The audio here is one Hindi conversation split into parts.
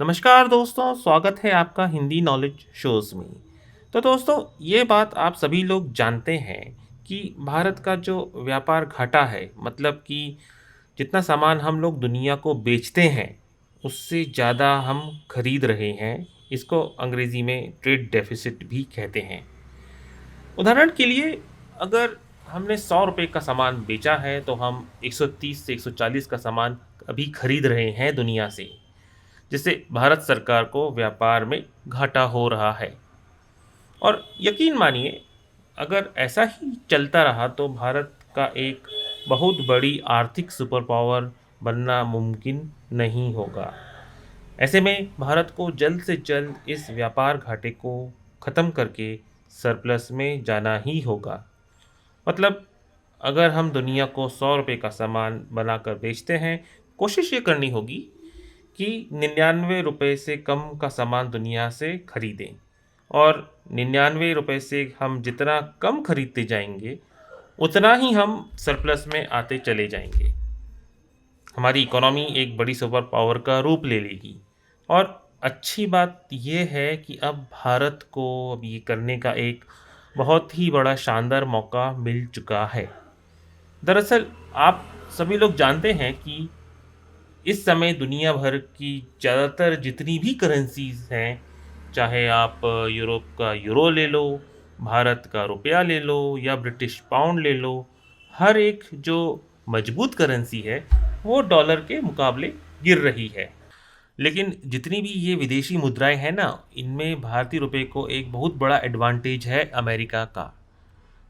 नमस्कार दोस्तों, स्वागत है आपका हिंदी नॉलेज शोज़ में। तो दोस्तों, ये बात आप सभी लोग जानते हैं कि भारत का जो व्यापार घाटा है, मतलब कि जितना सामान हम लोग दुनिया को बेचते हैं, उससे ज़्यादा हम खरीद रहे हैं। इसको अंग्रेज़ी में ट्रेड डेफ़िसिट भी कहते हैं। उदाहरण के लिए, अगर हमने ₹100 का सामान बेचा है, तो हम 130 से 140 का सामान अभी खरीद रहे हैं दुनिया से। जिससे भारत सरकार को व्यापार में घाटा हो रहा है। और यकीन मानिए, अगर ऐसा ही चलता रहा तो भारत का एक बहुत बड़ी आर्थिक सुपर पावर बनना मुमकिन नहीं होगा। ऐसे में भारत को जल्द से जल्द इस व्यापार घाटे को ख़त्म करके सरप्लस में जाना ही होगा। मतलब, अगर हम दुनिया को ₹100 का सामान बनाकर बेचते हैं, कोशिश ये करनी होगी कि 99 रुपए से कम का सामान दुनिया से खरीदें। और 99 रुपए से हम जितना कम खरीदते जाएंगे, उतना ही हम सरप्लस में आते चले जाएंगे। हमारी इकोनॉमी एक बड़ी सुपर पावर का रूप ले लेगी। और अच्छी बात यह है कि अब भारत को अब ये करने का एक बहुत ही बड़ा शानदार मौका मिल चुका है। दरअसल, आप सभी लोग जानते हैं कि इस समय दुनिया भर की ज़्यादातर जितनी भी करेंसीज़ हैं, चाहे आप यूरोप का यूरो ले लो, भारत का रुपया ले लो या ब्रिटिश पाउंड ले लो, हर एक जो मजबूत करेंसी है, वो डॉलर के मुकाबले गिर रही है। लेकिन जितनी भी ये विदेशी मुद्राएं हैं ना, इनमें भारतीय रुपए को एक बहुत बड़ा एडवांटेज है अमेरिका का।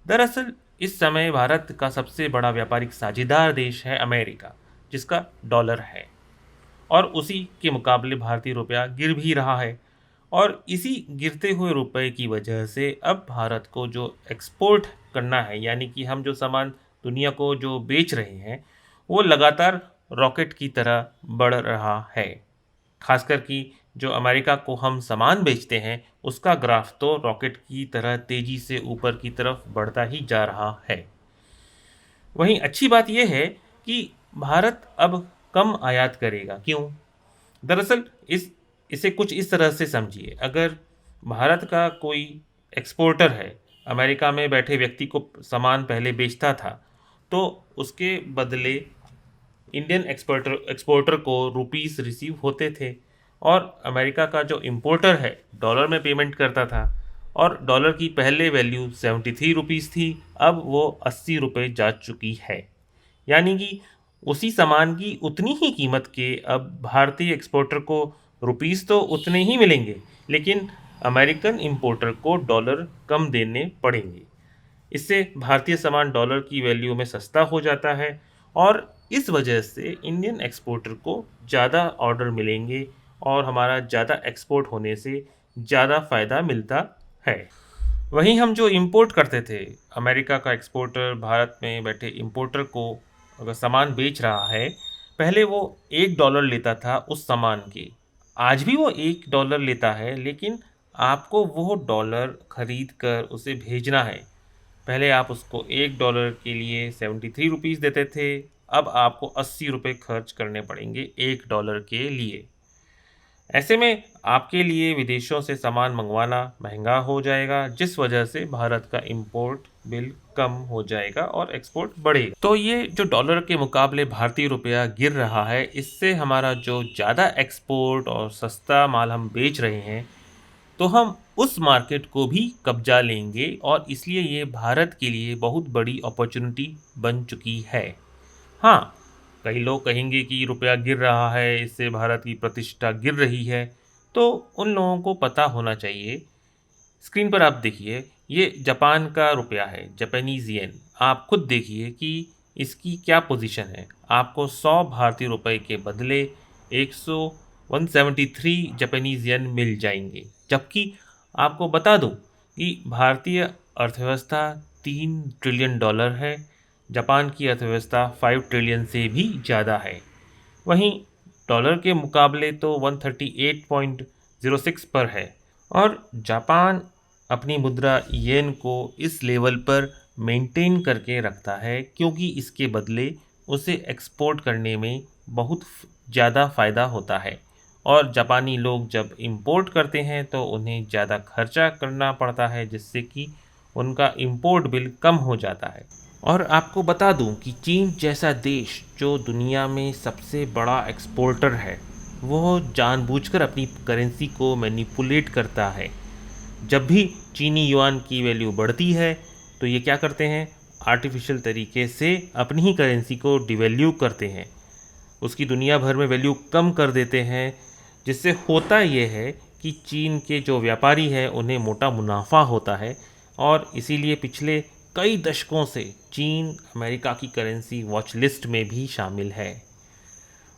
दरअसल, इस समय भारत का सबसे बड़ा व्यापारिक साझेदार देश है अमेरिका, जिसका डॉलर है। और उसी के मुकाबले भारतीय रुपया गिर भी रहा है। और इसी गिरते हुए रुपए की वजह से अब भारत को जो एक्सपोर्ट करना है, यानी कि हम जो सामान दुनिया को जो बेच रहे हैं, वो लगातार रॉकेट की तरह बढ़ रहा है। खासकर कि जो अमेरिका को हम सामान बेचते हैं, उसका ग्राफ तो रॉकेट की तरह तेज़ी से ऊपर की तरफ बढ़ता ही जा रहा है। वहीं अच्छी बात यह है कि भारत अब कम आयात करेगा। क्यों? दरअसल, इसे कुछ इस तरह से समझिए। अगर भारत का कोई एक्सपोर्टर है, अमेरिका में बैठे व्यक्ति को सामान पहले बेचता था, तो उसके बदले इंडियन एक्सपोर्टर को रुपीस रिसीव होते थे। और अमेरिका का जो इंपोर्टर है, डॉलर में पेमेंट करता था। और डॉलर की पहले वैल्यू 73 रुपीस थी, अब वो 80 रुपये जा चुकी है। यानी कि उसी सामान की उतनी ही कीमत के अब भारतीय एक्सपोर्टर को रुपीस तो उतने ही मिलेंगे, लेकिन अमेरिकन इंपोर्टर को डॉलर कम देने पड़ेंगे। इससे भारतीय सामान डॉलर की वैल्यू में सस्ता हो जाता है। और इस वजह से इंडियन एक्सपोर्टर को ज़्यादा ऑर्डर मिलेंगे और हमारा ज़्यादा एक्सपोर्ट होने से ज़्यादा फ़ायदा मिलता है। वहीं हम जो इंपोर्ट करते थे, अमेरिका का एक्सपोर्टर भारत में बैठे इंपोर्टर को अगर सामान बेच रहा है, पहले वो $1 लेता था उस सामान के। आज भी वो $1 लेता है, लेकिन आपको वो डॉलर खरीद कर उसे भेजना है। पहले आप उसको $1 के लिए 73 रुपीज़ देते थे, अब आपको 80 रुपये खर्च करने पड़ेंगे $1 के लिए। ऐसे में आपके लिए विदेशों से सामान मंगवाना महंगा हो जाएगा, जिस वजह से भारत का इंपोर्ट बिल कम हो जाएगा और एक्सपोर्ट बढ़ेगा। तो ये जो डॉलर के मुकाबले भारतीय रुपया गिर रहा है, इससे हमारा जो ज़्यादा एक्सपोर्ट और सस्ता माल हम बेच रहे हैं, तो हम उस मार्केट को भी कब्जा लेंगे। और इसलिए ये भारत के लिए बहुत बड़ी अपॉर्चुनिटी बन चुकी है। हाँ, कई लोग कहेंगे कि रुपया गिर रहा है, इससे भारत की प्रतिष्ठा गिर रही है। तो उन लोगों को पता होना चाहिए। स्क्रीन पर आप देखिए, ये जापान का रुपया है, जापानीज़ येन। आप खुद देखिए कि इसकी क्या पोजीशन है। आपको 100 भारतीय रुपए के बदले 173 जापानीज़ येन मिल जाएंगे। जबकि आपको बता दूं कि भारतीय अर्थव्यवस्था $3 ट्रिलियन है, जापान की अर्थव्यवस्था 5 ट्रिलियन से भी ज़्यादा है। वहीं डॉलर के मुकाबले तो 138.06 पर है। और जापान अपनी मुद्रा येन को इस लेवल पर मेंटेन करके रखता है, क्योंकि इसके बदले उसे एक्सपोर्ट करने में बहुत ज़्यादा फ़ायदा होता है। और जापानी लोग जब इंपोर्ट करते हैं तो उन्हें ज़्यादा खर्चा करना पड़ता है, जिससे कि उनका इंपोर्ट बिल कम हो जाता है। और आपको बता दूं कि चीन जैसा देश जो दुनिया में सबसे बड़ा एक्सपोर्टर है, वो जानबूझकर अपनी करेंसी को मैनिपुलेट करता है। जब भी चीनी युआन की वैल्यू बढ़ती है तो ये क्या करते हैं, आर्टिफिशियल तरीके से अपनी ही करेंसी को डिवैल्यू करते हैं, उसकी दुनिया भर में वैल्यू कम कर देते हैं, जिससे होता ये है कि चीन के जो व्यापारी हैं उन्हें मोटा मुनाफा होता है। और इसीलिए पिछले कई दशकों से चीन अमेरिका की करेंसी वॉच लिस्ट में भी शामिल है।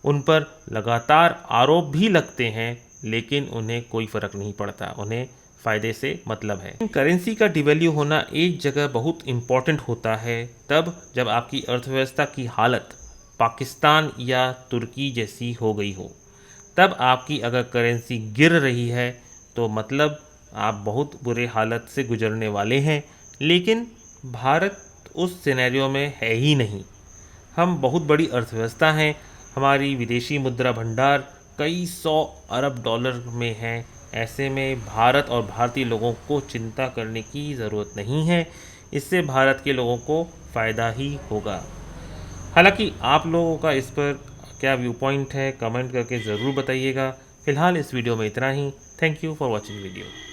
उन पर लगातार आरोप भी लगते हैं, लेकिन उन्हें कोई फ़र्क नहीं पड़ता, उन्हें फ़ायदे से मतलब है। करेंसी का डिवैल्यू होना एक जगह बहुत इम्पॉर्टेंट होता है, तब जब आपकी अर्थव्यवस्था की हालत पाकिस्तान या तुर्की जैसी हो गई हो। तब आपकी अगर करेंसी गिर रही है तो मतलब आप बहुत बुरे हालत से गुजरने वाले हैं। लेकिन भारत उस सिनेरियो में है ही नहीं। हम बहुत बड़ी अर्थव्यवस्था हैं, हमारी विदेशी मुद्रा भंडार कई 100 अरब डॉलर में है। ऐसे में भारत और भारतीय लोगों को चिंता करने की ज़रूरत नहीं है, इससे भारत के लोगों को फ़ायदा ही होगा। हालांकि आप लोगों का इस पर क्या व्यू पॉइंट है, कमेंट करके ज़रूर बताइएगा। फ़िलहाल इस वीडियो में इतना ही। Thank you for watching video.